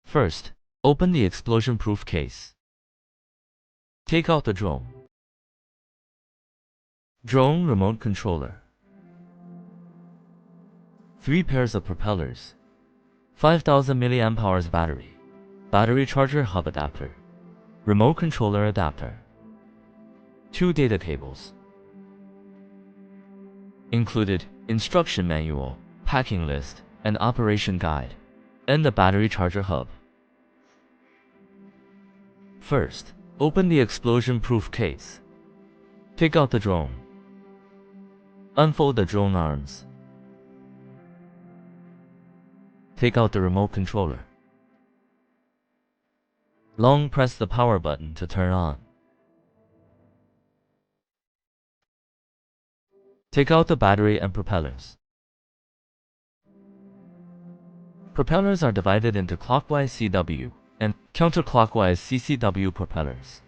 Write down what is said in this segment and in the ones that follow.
First, open the explosion-proof case. Take out the drone. Drone remote controller. 3 pairs of propellers. 5000 mAh battery. Battery charger hub adapter. Remote controller adapter. 2 data cables. Included instruction manual, packing list, and operation guide, and the battery charger hub. First, open the explosion-proof case. Take out the drone. Unfold the drone arms. Take out the remote controller. Long press the power button to turn on. Take out the battery and propellers. Propellers are divided into clockwise CW and counterclockwise CCW propellers.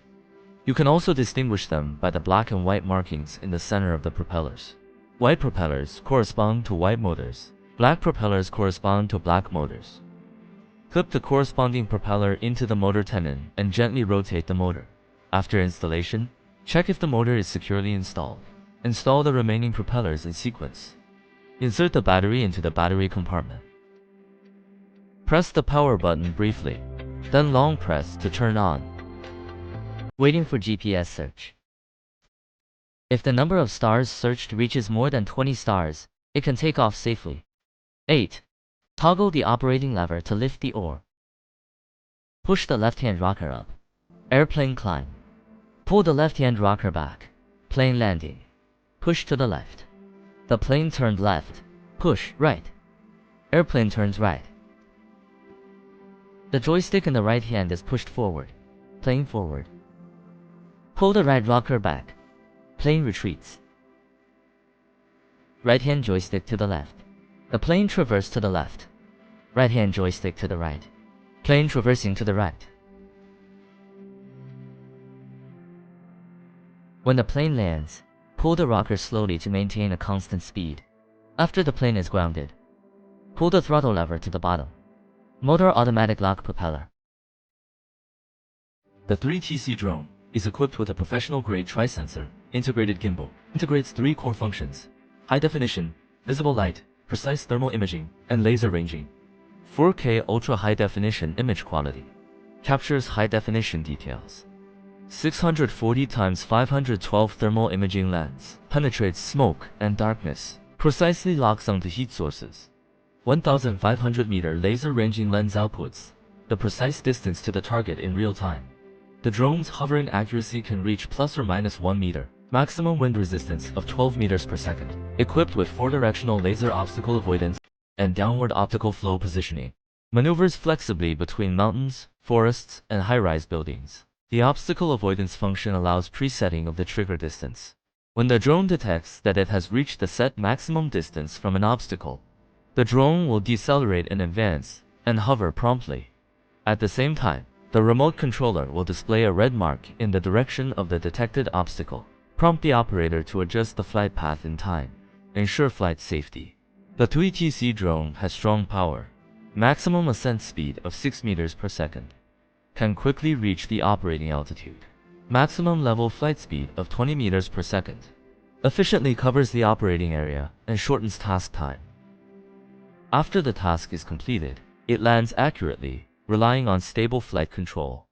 You can also distinguish them by the black and white markings in the center of the propellers. White propellers correspond to white motors. Black propellers correspond to black motors. Clip the corresponding propeller into the motor tenon and gently rotate the motor. After installation, check if the motor is securely installed. Install the remaining propellers in sequence. Insert the battery into the battery compartment. Press the power button briefly, then long press to turn on. Waiting for GPS search. If the number of stars searched reaches more than 20 stars, it can take off safely. 8. Toggle the operating lever to lift the oar. Push the left-hand rocker up. Airplane climb. Pull the left-hand rocker back. Plane landing. Push to the left. The plane turned left. Push right. Airplane turns right. The joystick in the right hand is pushed forward. Plane forward. Pull the right rocker back. Plane retreats. Right hand joystick to the left. The plane traverses to the left. Right hand joystick to the right. Plane traversing to the right. When the plane lands, pull the rocker slowly to maintain a constant speed. After the plane is grounded, pull the throttle lever to the bottom. Motor automatic lock propeller. The 3TC drone is equipped with a professional-grade tri-sensor, integrated gimbal. Integrates 3 core functions: high definition, visible light, precise thermal imaging, and laser ranging. 4K ultra-high definition image quality. Captures high-definition details. 640 x 512 thermal imaging lens. Penetrates smoke and darkness. Precisely locks onto heat sources. 1,500-meter laser ranging lens outputs the precise distance to the target in real time. The drone's hovering accuracy can reach plus or minus 1 meter. Maximum wind resistance of 12 meters per second. Equipped with 4-directional laser obstacle avoidance and downward optical flow positioning. Maneuvers flexibly between mountains, forests, and high-rise buildings. The obstacle avoidance function allows presetting of the trigger distance. When the drone detects that it has reached the set maximum distance from an obstacle, the drone will decelerate in advance and hover promptly. At the same time, the remote controller will display a red mark in the direction of the detected obstacle. Prompt the operator to adjust the flight path in time. Ensure flight safety. The 3TC drone has strong power. Maximum ascent speed of 6 meters per second. Can quickly reach the operating altitude. Maximum level flight speed of 20 meters per second. Efficiently covers the operating area and shortens task time. After the task is completed, it lands accurately, relying on stable flight control.